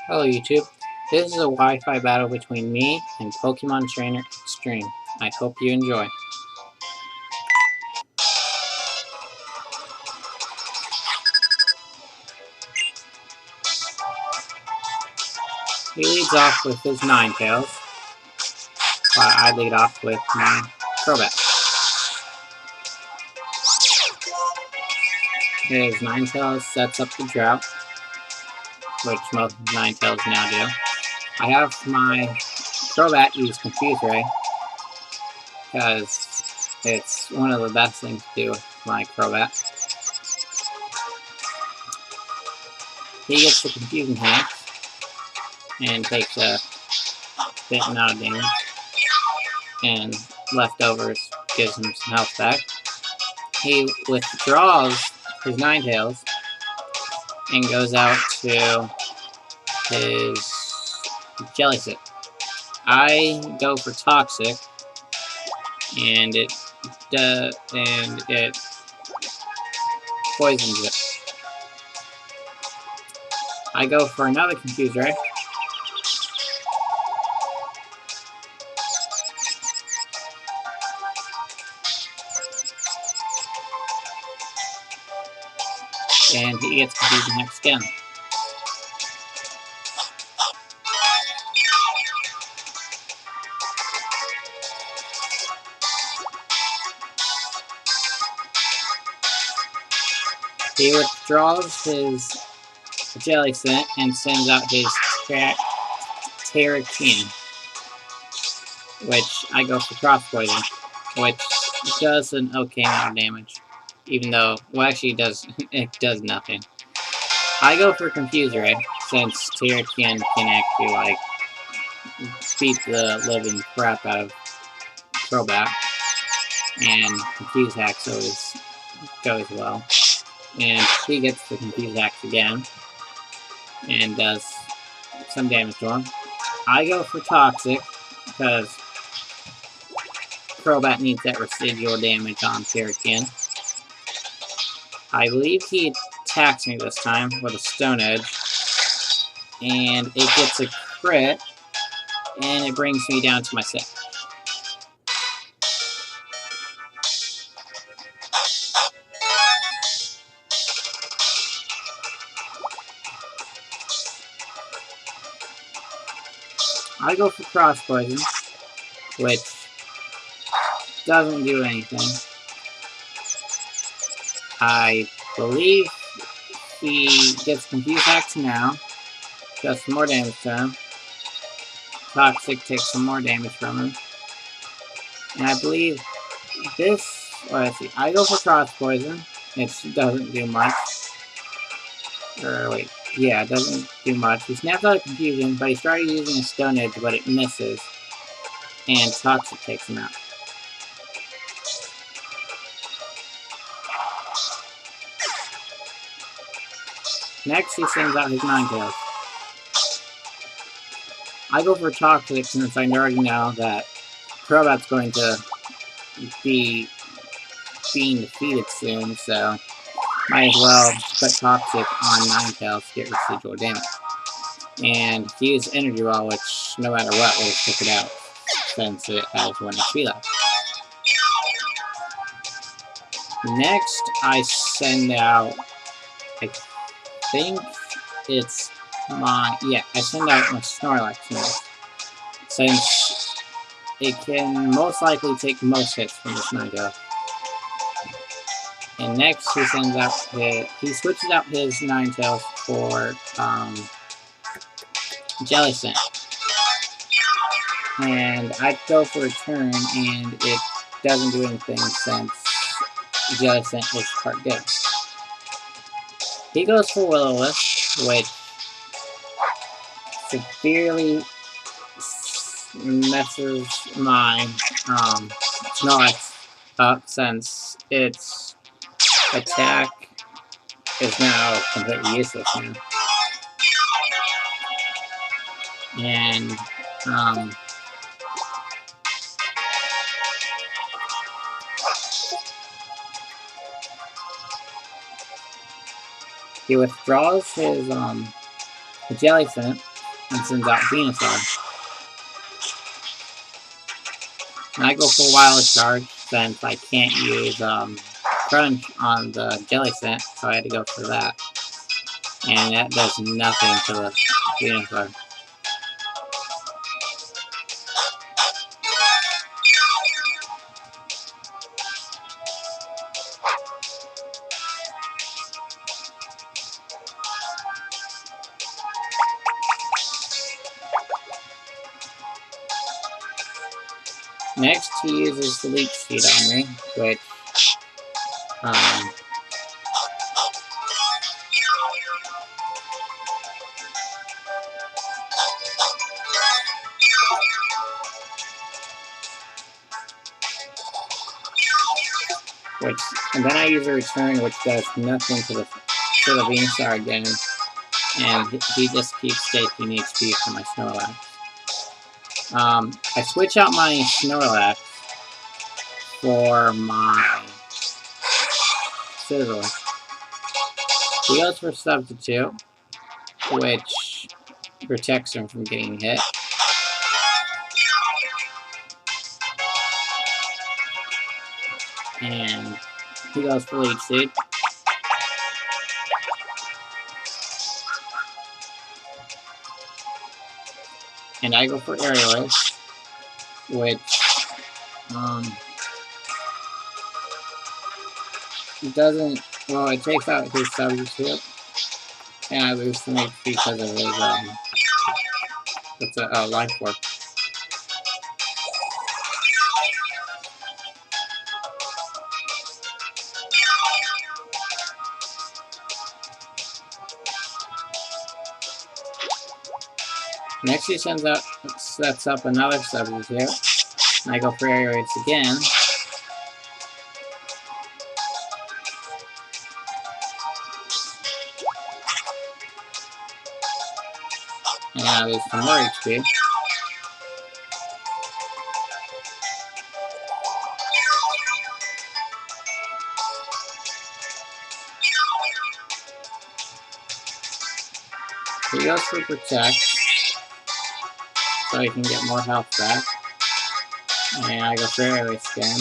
Hello YouTube, this is a Wi-Fi battle between me and Pokemon Trainer Extreme. I hope you enjoy. He leads off with his Ninetales, while I lead off with my Crobat. His Ninetales sets up the drought, which most Ninetales now do. I have my Crobat use Confuse Ray, because it's one of the best things to do with my Crobat. He gets the Confusion Hack and takes a bit amount of damage, and leftovers gives him some health back. He withdraws his Ninetales and goes out to his Jellicent. I go for Toxic, and it poisons it. I go for another Confuse Ray, and he gets Confusion Hex again. He withdraws his Jellicent and sends out his Terrakion, which I go for Cross Poison, which does an okay amount of damage, even though, well, actually it does nothing. I go for Confuse Ray, since Terrakion can actually, like, beat the living crap out of Crobat, and Confuse Hex always goes well. And he gets the Confuse Hex again, and does some damage to him. I go for Toxic, because Crobat needs that residual damage on Terrakion. I believe he attacks me this time with a Stone Edge, and it gets a crit, and it brings me down to my 6. I go for Cross Poison, which doesn't do anything. I believe he gets Confuse Hex now, does some more damage to him. Toxic takes some more damage from him. And I believe this, let's see, I go for Cross Poison, it doesn't do much. Or wait, yeah, it doesn't do much. He snaps out of Confusion, but he started using a Stone Edge, but it misses. And Toxic takes him out. Next, he sends out his Ninetales. I go for Toxic since I already know that Crobat's going to be being defeated soon, so might as well put Toxic on Ninetales to get residual damage. And use Energy Ball, which no matter what will take it out, since it has 1 HP left. Next, I send out, I think it's my, yeah, I send out my Snorlax next, since it can most likely take most hits from this Ninetales. And next, he sends out he switches out his Ninetales for Jellicent. And I go for a turn, and it doesn't do anything since Jellicent is part good. He goes for Will-O-Wisp, which severely messes my Snorlax up, since its attack is now completely useless now. And he withdraws his Jellicent and sends out Venusaur. And I go for Wild Charge since I can't use Crunch on the Jellicent, so I had to go for that. And that does nothing to the Venusaur. Next, he uses Leech Seed on me, which and then I use a Return, which does nothing to the Venusaur again, and he just keeps taking HP from my Snorlax. I switch out my Snorlax for my Scizor. He goes for Substitute, which protects him from getting hit. And he goes for Leech Seed. And I go for Aerial Ace, which doesn't, well, it takes out his Substitute, and I lose some HP because of his, it's a Life Orb. Next he sets up another Substitute, and I go for Aerial Ace again. And I lose some more HP. He goes for Protect, so he can get more health back. And I go for Aerial Ace again.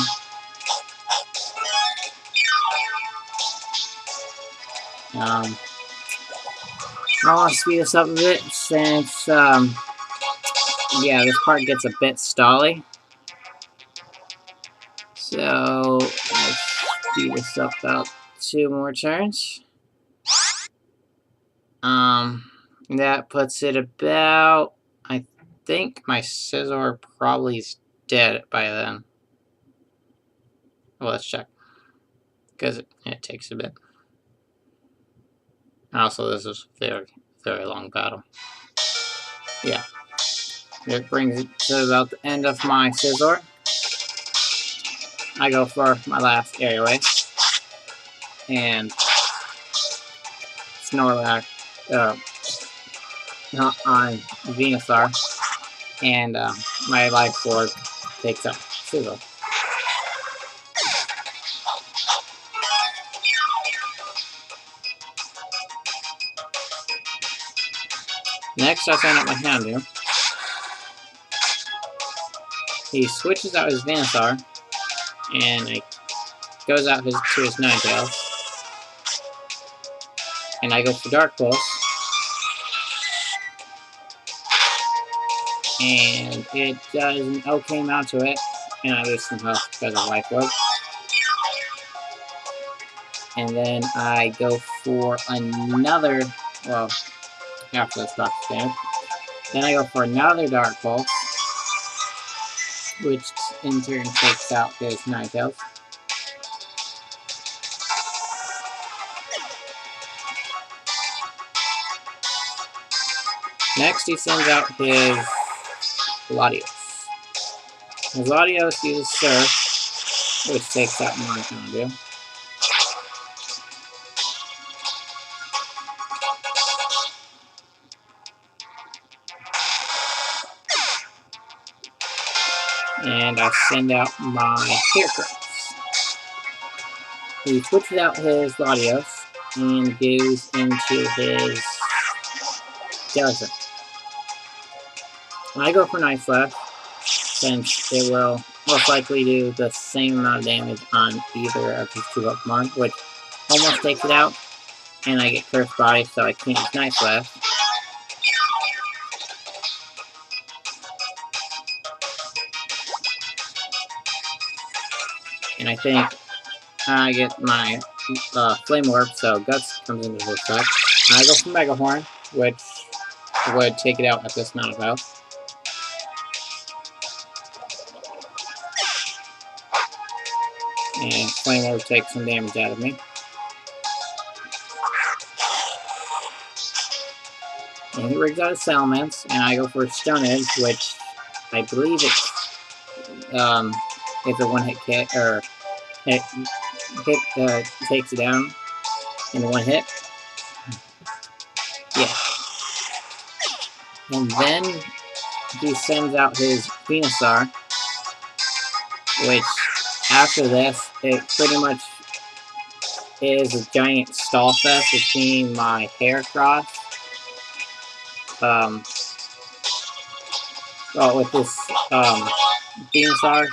I want to speed this up a bit since, yeah, this part gets a bit stally. So, let's speed this up about 2 more turns. That puts it about, I think my Scizor probably is dead by then. Well, let's check, because it takes a bit. Also, this is a very, very long battle. Yeah. It brings it to about the end of my Scizor. I go for my last Aerial Ace. And Snorlax, on Venusaur. And my Life Orb takes out Scizor. Next, I send out my Houndoom. He switches out his Venusaur, and it goes out to his Ninetales. And I go for Dark Pulse. And it does an okay amount to it, and I lose some health because of Life Orb. And then I go for another, well, after this Dark Stand. Then I go for another Dark Pulse, which in turn takes out his Ninetales. Next, he sends out his Latios. His Latios uses Surf, which takes out my Houndoom. And I send out my Heracross. He switches out his Latios and goes into his Jellicent. I go for Knife Slash, since it will most likely do the same amount of damage on either of his two Pokemon, which almost takes it out, and I get Cursed Body, so I can't use Knife Slash. And I think I get my Flame Orb, so Guts comes into full effect. I go for Mega Horn, which would take it out at this amount of health. And Flame Orb takes some damage out of me. And he rigs out his Salamence, and I go for Stone Edge, which I believe it's a one-hit KO, or takes it down in one hit. Yeah. And then he sends out his Venusaur, which after this, it pretty much is a giant stall fest between my Heracross, with this Venusaur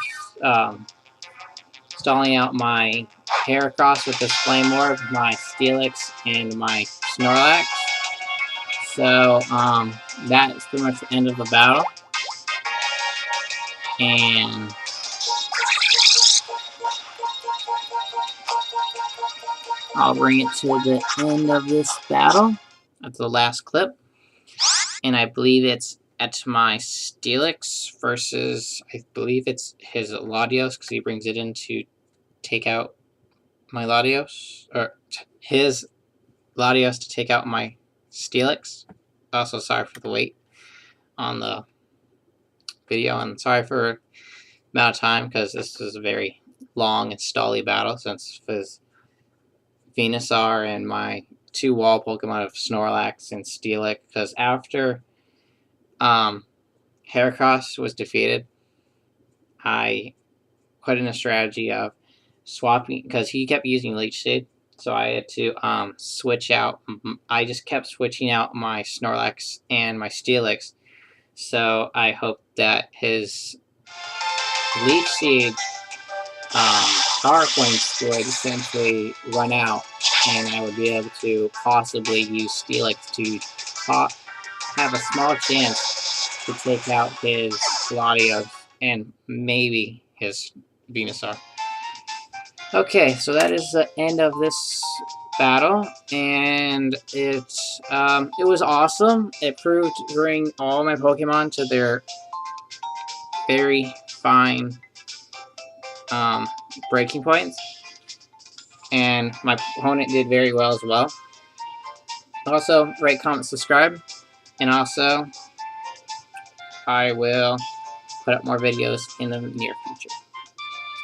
stalling out my Heracross with this Flame Orb, my Steelix, and my Snorlax. So that's pretty much the end of the battle. And I'll bring it to the end of this battle. That's the last clip. And I believe it's at my Steelix versus, I believe it's his Latios, because he brings it in to take out my Latios, or his Latios to take out my Steelix. Also, sorry for the wait on the video, and sorry for the amount of time, because this is a very long and stally battle, since his Venusaur and my two wall Pokemon of Snorlax and Steelix, because after Heracross was defeated, I put in a strategy of swapping, because he kept using Leech Seed, so I had to switch out. I just kept switching out my Snorlax and my Steelix, so I hope that his Leech Seed power points would essentially run out, and I would be able to possibly use Steelix to have a small chance to take out his Latios and maybe his Venusaur. Okay, so that is the end of this battle, and it was awesome. It proved to bring all my Pokemon to their very fine breaking points, and my opponent did very well as well. Also, rate, comment, subscribe, and also I will put up more videos in the near future.